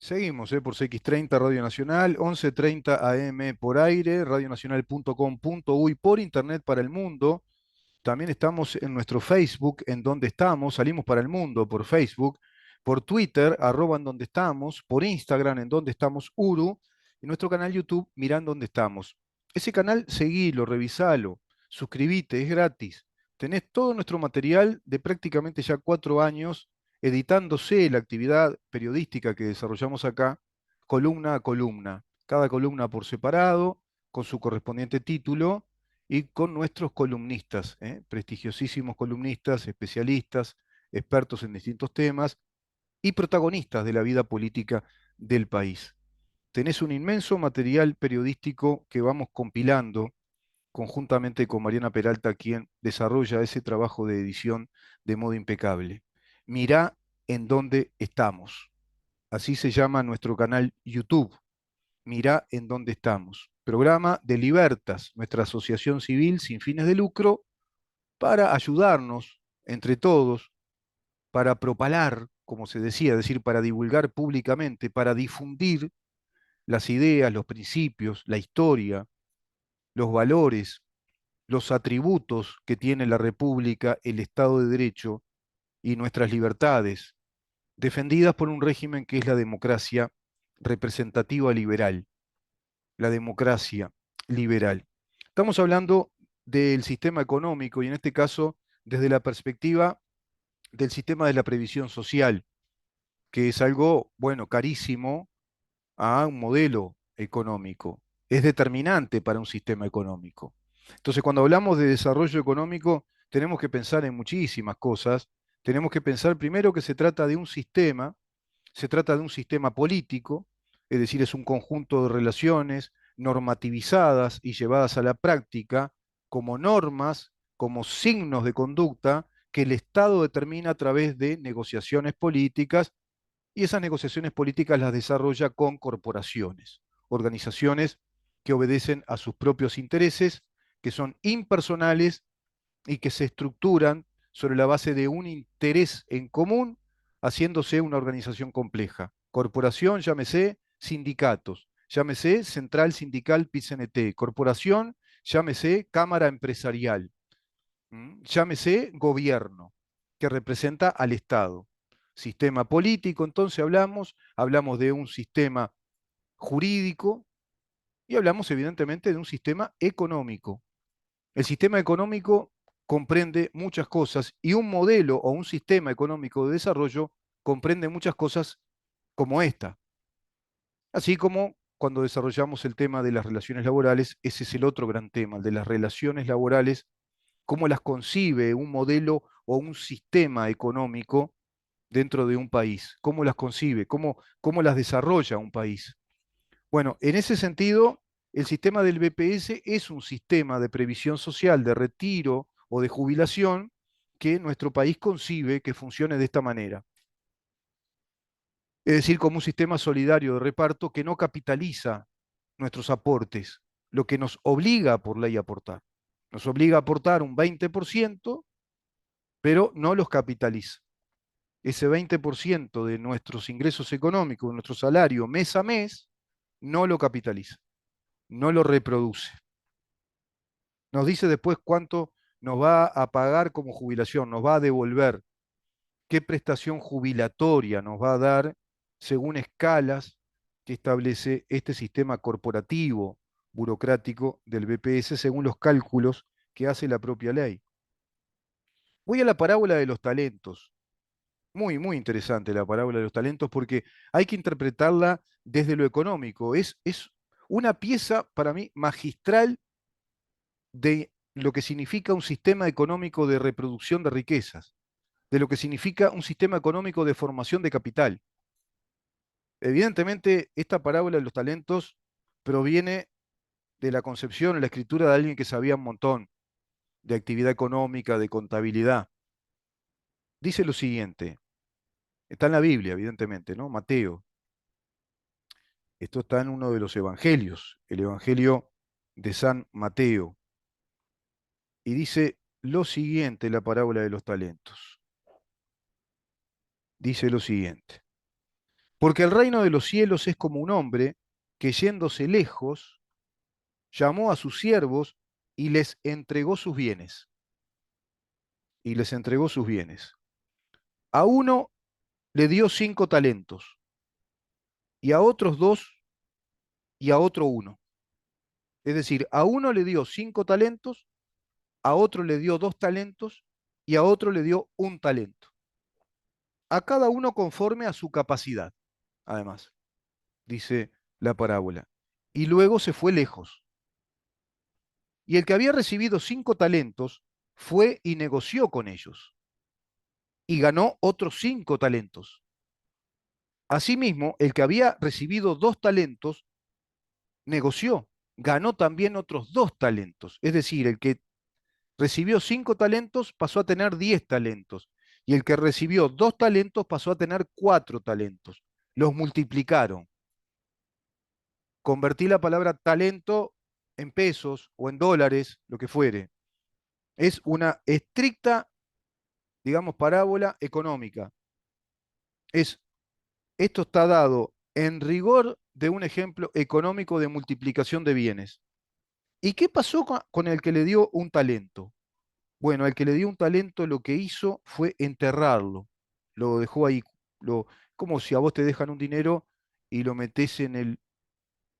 Seguimos, por CX30 Radio Nacional, 11:30 AM por aire, radionacional.com.uy por internet para el mundo. También estamos en nuestro Facebook, en donde estamos, salimos para el mundo por Facebook, por Twitter, arroba en donde estamos, por Instagram, en donde estamos, Uru, y nuestro canal YouTube, mirá en donde estamos. Ese canal, seguilo, revisalo, suscribite, es gratis. Tenés todo nuestro material de prácticamente ya 4 años editándose la actividad periodística que desarrollamos acá, columna a columna, cada columna por separado, con su correspondiente título y con nuestros columnistas, prestigiosísimos columnistas, especialistas, expertos en distintos temas y protagonistas de la vida política del país. Tenés un inmenso material periodístico que vamos compilando conjuntamente con Mariana Peralta, quien desarrolla ese trabajo de edición de modo impecable. Mirá en dónde estamos. Así se llama nuestro canal YouTube. Mirá en dónde estamos. Programa de Libertas, nuestra asociación civil sin fines de lucro, para ayudarnos entre todos, para propalar, como se decía, es decir, para divulgar públicamente, para difundir las ideas, los principios, la historia, los valores, los atributos que tiene la República, el Estado de Derecho y nuestras libertades, defendidas por un régimen que es la democracia representativa liberal, la democracia liberal. Estamos hablando del sistema económico y en este caso desde la perspectiva del sistema de la previsión social, que es algo, bueno, carísimo a un modelo económico. Es determinante para un sistema económico. Entonces, cuando hablamos de desarrollo económico, tenemos que pensar en muchísimas cosas. Tenemos que pensar primero que se trata de un sistema, se trata de un sistema político, es decir, es un conjunto de relaciones normativizadas y llevadas a la práctica como normas, como signos de conducta que el Estado determina a través de negociaciones políticas y esas negociaciones políticas las desarrolla con corporaciones, organizaciones que obedecen a sus propios intereses, que son impersonales y que se estructuran sobre la base de un interés en común, haciéndose una organización compleja. Corporación, llámese sindicatos, llámese Central Sindical PICNT, corporación, llámese Cámara Empresarial, llámese gobierno, que representa al Estado. Sistema político, entonces hablamos de un sistema jurídico y hablamos evidentemente de un sistema económico. El sistema económico comprende muchas cosas y un modelo o un sistema económico de desarrollo comprende muchas cosas como esta. Así como cuando desarrollamos el tema de las relaciones laborales, ese es el otro gran tema, el de las relaciones laborales, cómo las concibe un modelo o un sistema económico dentro de un país, cómo las concibe, cómo las desarrolla un país. Bueno, en ese sentido, el sistema del BPS es un sistema de previsión social, de retiro o de jubilación que nuestro país concibe que funcione de esta manera. Es decir, como un sistema solidario de reparto que no capitaliza nuestros aportes, lo que nos obliga por ley a aportar. Nos obliga a aportar un 20%, pero no los capitaliza. Ese 20% de nuestros ingresos económicos, de nuestro salario mes a mes, no lo capitaliza, no lo reproduce. Nos dice después cuánto nos va a pagar como jubilación, nos va a devolver, qué prestación jubilatoria nos va a dar según escalas que establece este sistema corporativo burocrático del BPS según los cálculos que hace la propia ley. Voy a la parábola de los talentos. Muy, muy interesante la parábola de los talentos porque hay que interpretarla desde lo económico. Es una pieza para mí magistral de lo que significa un sistema económico de reproducción de riquezas, de lo que significa un sistema económico de formación de capital. Evidentemente, esta parábola de los talentos proviene de la concepción, la escritura de alguien que sabía un montón de actividad económica, de contabilidad. Dice lo siguiente, está en la Biblia, evidentemente, ¿no? Mateo. Esto está en uno de los evangelios, el evangelio de San Mateo. Y dice lo siguiente, la parábola de los talentos. Dice lo siguiente. Porque el reino de los cielos es como un hombre que yéndose lejos, llamó a sus siervos y les entregó sus bienes. Y les entregó sus bienes. A uno le dio 5 talentos, y a otros 2, y a otro 1. Es decir, a uno le dio 5 talentos, a otro le dio 2 talentos, y a otro le dio 1 talento. A cada uno conforme a su capacidad, además, dice la parábola. Y luego se fue lejos. Y el que había recibido 5 talentos fue y negoció con ellos, y ganó otros 5 talentos. Asimismo, el que había recibido 2 talentos negoció, ganó también otros 2 talentos. Es decir, el que recibió 5 talentos pasó a tener 10 talentos. Y el que recibió 2 talentos pasó a tener 4 talentos. Los multiplicaron. Convertí la palabra talento en pesos o en dólares, lo que fuere. Es una estricta, digamos, parábola económica. Esto está dado en rigor de un ejemplo económico de multiplicación de bienes. ¿Y qué pasó con el que le dio 1 talento? Bueno, el que le dio 1 talento lo que hizo fue enterrarlo. Lo dejó ahí. Lo, como si a vos te dejan un dinero y lo metés en el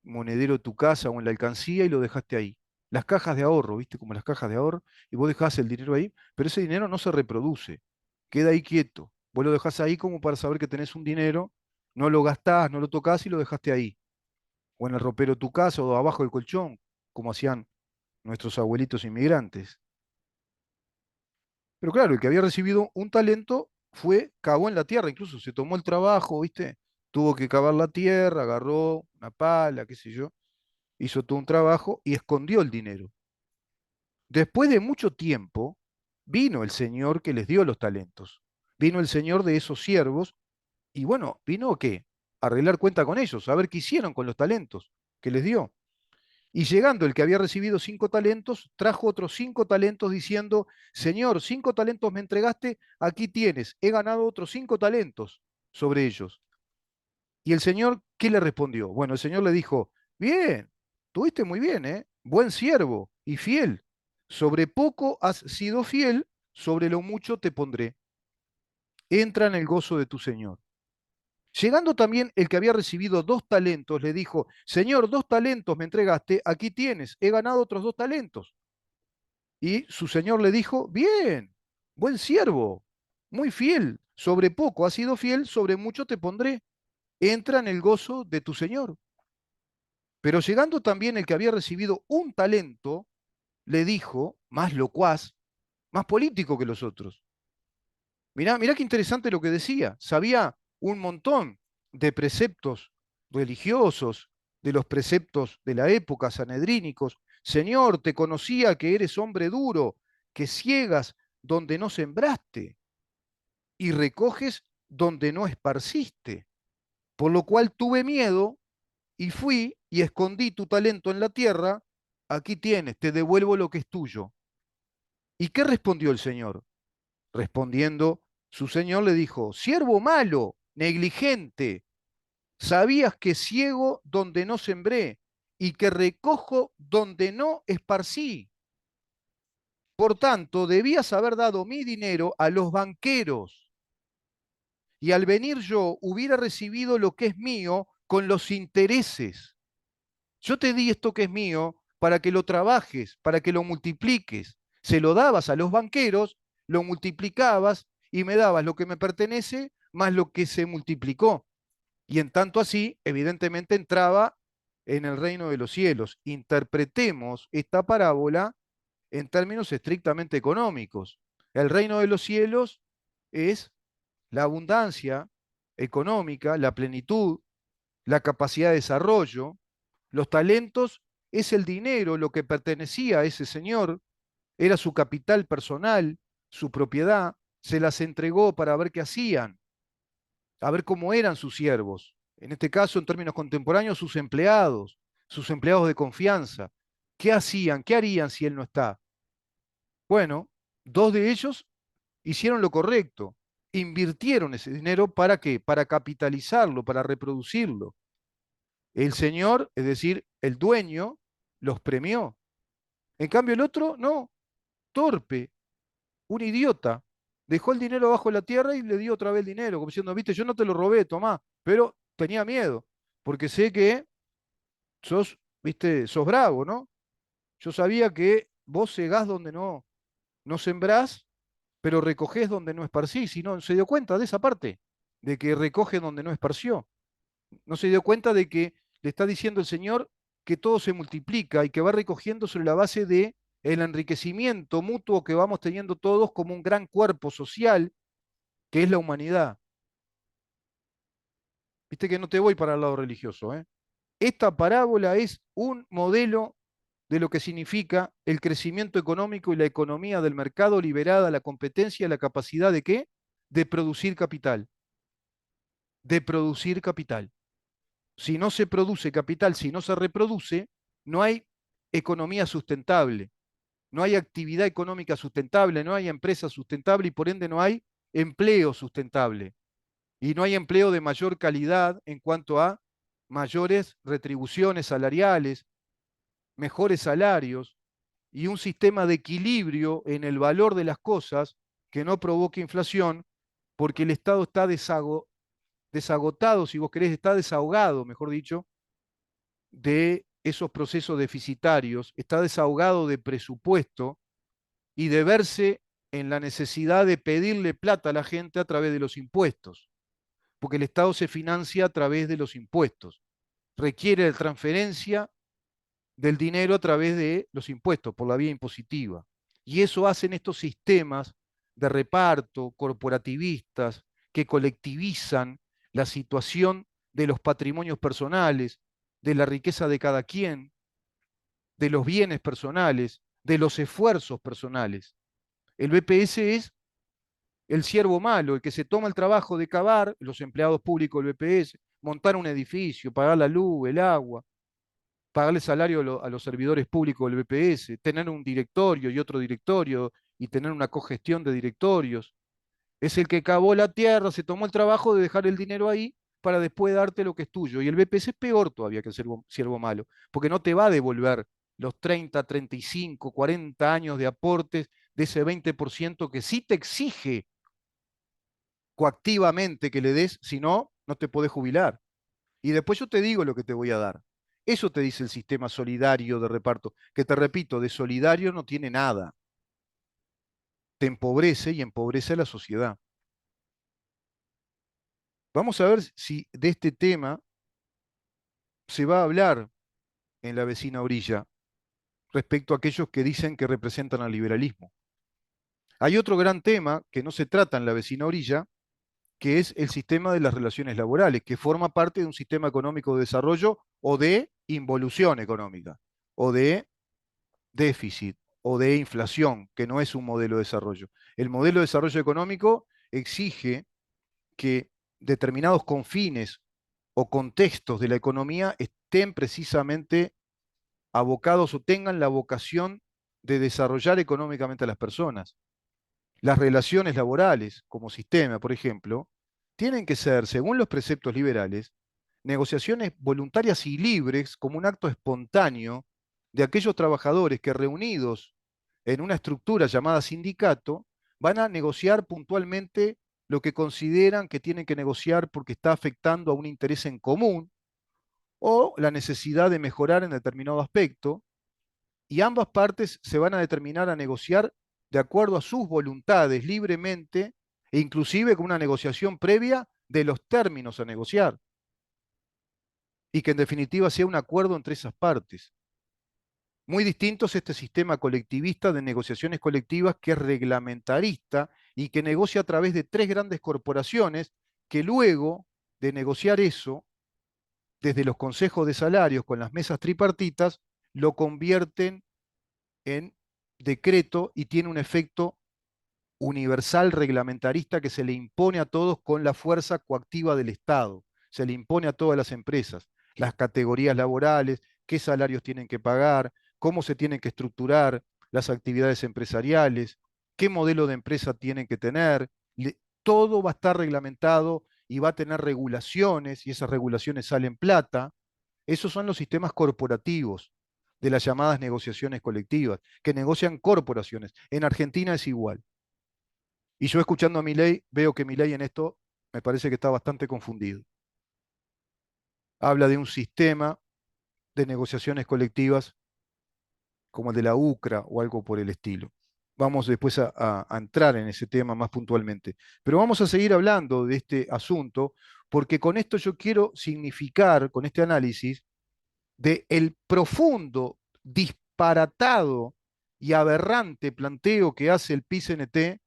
monedero de tu casa o en la alcancía y lo dejaste ahí. Las cajas de ahorro, ¿viste? Como las cajas de ahorro, y vos dejás el dinero ahí, pero ese dinero no se reproduce, queda ahí quieto. Vos lo dejás ahí como para saber que tenés un dinero, no lo gastás, no lo tocás y lo dejaste ahí. O en el ropero de tu casa o abajo del colchón, como hacían nuestros abuelitos inmigrantes. Pero claro, el que había recibido 1 talento fue, cavó en la tierra, incluso se tomó el trabajo, ¿viste? Tuvo que cavar la tierra, agarró una pala, qué sé yo, hizo todo un trabajo y escondió el dinero. Después de mucho tiempo, vino el señor que les dio los talentos. Vino el señor de esos siervos y bueno, vino ¿qué? A arreglar cuenta con ellos, a ver qué hicieron con los talentos que les dio. Y llegando el que había recibido 5 talentos, trajo otros 5 talentos diciendo, Señor, 5 talentos me entregaste, aquí tienes, he ganado otros 5 talentos sobre ellos. Y el Señor, ¿qué le respondió? Bueno, el Señor le dijo, bien, tuviste muy bien, ¿eh? Buen siervo y fiel. Sobre poco has sido fiel, sobre lo mucho te pondré. Entra en el gozo de tu Señor. Llegando también el que había recibido 2 talentos, le dijo, Señor, 2 talentos me entregaste, aquí tienes, he ganado otros 2 talentos. Y su Señor le dijo, bien, buen siervo, muy fiel, sobre poco has sido fiel, sobre mucho te pondré. Entra en el gozo de tu Señor. Pero llegando también el que había recibido 1 talento, le dijo, más locuaz, más político que los otros. Mirá, mirá qué interesante lo que decía. Sabía un montón de preceptos religiosos, de los preceptos de la época sanedrínicos. Señor, te conocía que eres hombre duro, que ciegas donde no sembraste y recoges donde no esparciste. Por lo cual tuve miedo y fui y escondí tu talento en la tierra. Aquí tienes, te devuelvo lo que es tuyo. ¿Y qué respondió el Señor? Respondiendo, su señor le dijo, siervo malo, negligente, sabías que ciego donde no sembré y que recojo donde no esparcí. Por tanto, debías haber dado mi dinero a los banqueros y al venir yo hubiera recibido lo que es mío con los intereses. Yo te di esto que es mío para que lo trabajes, para que lo multipliques. Se lo dabas a los banqueros, lo multiplicabas y me dabas lo que me pertenece más lo que se multiplicó. Y en tanto así, evidentemente entraba en el reino de los cielos. Interpretemos esta parábola en términos estrictamente económicos. El reino de los cielos es la abundancia económica, la plenitud, la capacidad de desarrollo. Los talentos es el dinero, lo que pertenecía a ese señor, era su capital personal, su propiedad, se las entregó para ver qué hacían, a ver cómo eran sus siervos. En este caso, en términos contemporáneos, sus empleados de confianza. ¿Qué hacían? ¿Qué harían si él no está? Bueno, 2 de ellos hicieron lo correcto. invirtieron ese dinero ¿para qué? Para capitalizarlo, para reproducirlo. El señor, es decir, el dueño, los premió. En cambio el otro, no, torpe, un idiota. Dejó el dinero abajo de la tierra y le dio otra vez el dinero, como diciendo, viste, yo no te lo robé, tomá, pero tenía miedo, porque sé que sos, viste, sos bravo, ¿no? Yo sabía que vos cegás donde no sembrás, pero recogés donde no esparcís, y no se dio cuenta de esa parte, de que recoge donde no esparció. No se dio cuenta de que le está diciendo el Señor que todo se multiplica y que va recogiendo sobre la base de el enriquecimiento mutuo que vamos teniendo todos como un gran cuerpo social que es la humanidad. Viste que no te voy para el lado religioso, ¿eh? Esta parábola es un modelo de lo que significa el crecimiento económico y la economía del mercado liberada a la competencia y la capacidad de qué? De producir capital. De producir capital. Si no se produce capital, si no se reproduce, no hay economía sustentable, no hay actividad económica sustentable, no hay empresa sustentable y por ende no hay empleo sustentable. Y no hay empleo de mayor calidad en cuanto a mayores retribuciones salariales, mejores salarios y un sistema de equilibrio en el valor de las cosas que no provoque inflación, porque el Estado está desagotado, si vos querés, está desahogado, mejor dicho, de esos procesos deficitarios, está desahogado de presupuesto y de verse en la necesidad de pedirle plata a la gente a través de los impuestos, porque el Estado se financia a través de los impuestos, requiere de transferencia del dinero a través de los impuestos, por la vía impositiva. Y eso hacen estos sistemas de reparto corporativistas que colectivizan la situación de los patrimonios personales, de la riqueza de cada quien, de los bienes personales, de los esfuerzos personales. El BPS es el siervo malo, el que se toma el trabajo de cavar, los empleados públicos del BPS, montar un edificio, pagar la luz, el agua, pagarle salario a los servidores públicos del BPS, tener un directorio y otro directorio y tener una cogestión de directorios. Es el que cavó la tierra, se tomó el trabajo de dejar el dinero ahí para después darte lo que es tuyo. Y el BPS es peor todavía que el siervo malo, porque no te va a devolver los 30, 35, 40 años de aportes de ese 20% que sí te exige coactivamente que le des, si no, no te podés jubilar. Y después yo te digo lo que te voy a dar. Eso te dice el sistema solidario de reparto, que te repito, de solidario no tiene nada. Te empobrece y empobrece a la sociedad. Vamos a ver si de este tema se va a hablar en la vecina orilla respecto a aquellos que dicen que representan al liberalismo. Hay otro gran tema que no se trata en la vecina orilla, que es el sistema de las relaciones laborales, que forma parte de un sistema económico de desarrollo o de involución económica, o de déficit, o de inflación, que no es un modelo de desarrollo. El modelo de desarrollo económico exige que determinados confines o contextos de la economía estén precisamente abocados o tengan la vocación de desarrollar económicamente a las personas. Las relaciones laborales como sistema, por ejemplo, tienen que ser, según los preceptos liberales, negociaciones voluntarias y libres como un acto espontáneo de aquellos trabajadores que reunidos en una estructura llamada sindicato van a negociar puntualmente lo que consideran que tienen que negociar porque está afectando a un interés en común o la necesidad de mejorar en determinado aspecto, y ambas partes se van a determinar a negociar de acuerdo a sus voluntades libremente e inclusive con una negociación previa de los términos a negociar y que en definitiva sea un acuerdo entre esas partes. Muy distinto es este sistema colectivista de negociaciones colectivas que es reglamentarista y que negocia a través de tres grandes corporaciones que luego de negociar eso, desde los consejos de salarios con las mesas tripartitas, lo convierten en decreto y tiene un efecto universal reglamentarista que se le impone a todos con la fuerza coactiva del Estado, se le impone a todas las empresas, las categorías laborales, qué salarios tienen que pagar, cómo se tienen que estructurar las actividades empresariales, qué modelo de empresa tienen que tener, todo va a estar reglamentado y va a tener regulaciones y esas regulaciones salen plata. Esos son los sistemas corporativos de las llamadas negociaciones colectivas, que negocian corporaciones. En Argentina es igual. Y yo escuchando a Milei, veo que Milei en esto me parece que está bastante confundido. Habla de un sistema de negociaciones colectivas como el de la UCRA o algo por el estilo. Vamos después a entrar en ese tema más puntualmente. Pero vamos a seguir hablando de este asunto porque con esto yo quiero significar, con este análisis, de el profundo, disparatado y aberrante planteo que hace el PICNT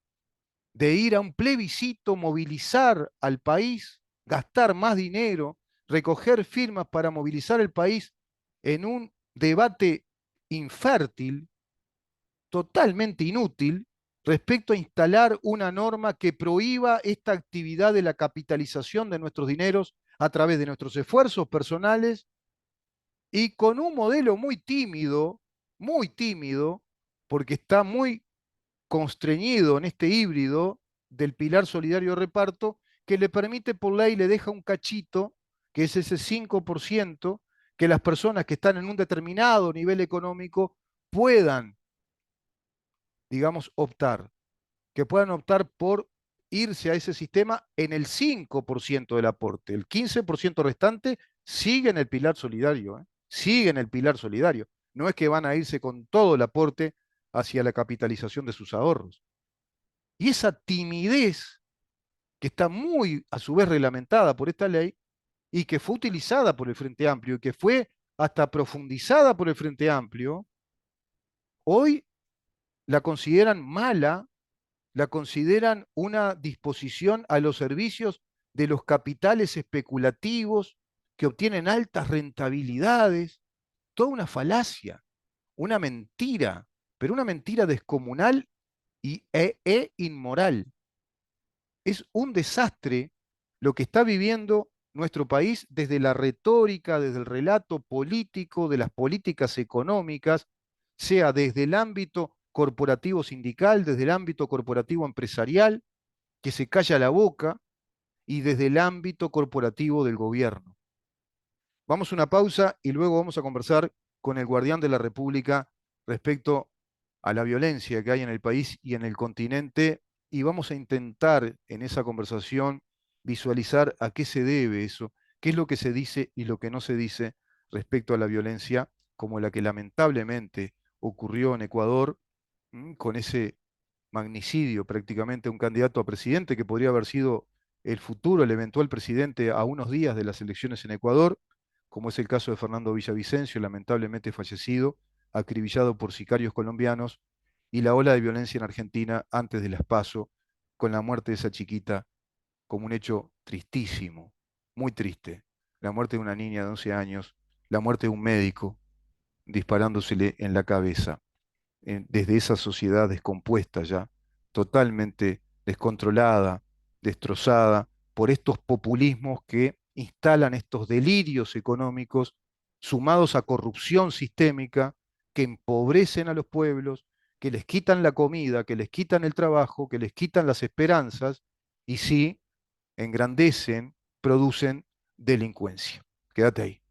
de ir a un plebiscito, movilizar al país, gastar más dinero, recoger firmas para movilizar el país en un debate infértil, totalmente inútil, respecto a instalar una norma que prohíba esta actividad de la capitalización de nuestros dineros a través de nuestros esfuerzos personales y con un modelo muy tímido, porque está muy constreñido en este híbrido del pilar solidario de reparto, que le permite por ley, le deja un cachito, que es ese 5%, que las personas que están en un determinado nivel económico puedan, digamos, optar, que puedan optar por irse a ese sistema en el 5% del aporte. El 15% restante sigue en el pilar solidario, ¿eh? Sigue en el pilar solidario. No es que van a irse con todo el aporte hacia la capitalización de sus ahorros. Y esa timidez que está muy a su vez reglamentada por esta ley y que fue utilizada por el Frente Amplio y que fue hasta profundizada por el Frente Amplio, hoy la consideran mala, la consideran una disposición a los servicios de los capitales especulativos que obtienen altas rentabilidades, toda una falacia, una mentira, pero una mentira descomunal e inmoral. Es un desastre lo que está viviendo nuestro país desde la retórica, desde el relato político, de las políticas económicas, sea desde el ámbito corporativo sindical, desde el ámbito corporativo empresarial, que se calla la boca, y desde el ámbito corporativo del gobierno. Vamos a una pausa y luego vamos a conversar con el guardián de la República respecto a la violencia que hay en el país y en el continente y vamos a intentar en esa conversación visualizar a qué se debe eso, qué es lo que se dice y lo que no se dice respecto a la violencia como la que lamentablemente ocurrió en Ecuador con ese magnicidio prácticamente a un candidato a presidente que podría haber sido el futuro, el eventual presidente a unos días de las elecciones en Ecuador, como es el caso de Fernando Villavicencio, lamentablemente fallecido, acribillado por sicarios colombianos, y la ola de violencia en Argentina antes de las PASO, con la muerte de esa chiquita como un hecho tristísimo, muy triste. La muerte de una niña de 11 años, la muerte de un médico disparándosele en la cabeza desde esa sociedad descompuesta ya, totalmente descontrolada, destrozada por estos populismos que instalan estos delirios económicos sumados a corrupción sistémica que empobrecen a los pueblos, que les quitan la comida, que les quitan el trabajo, que les quitan las esperanzas y sí, engrandecen, producen delincuencia. Quédate ahí.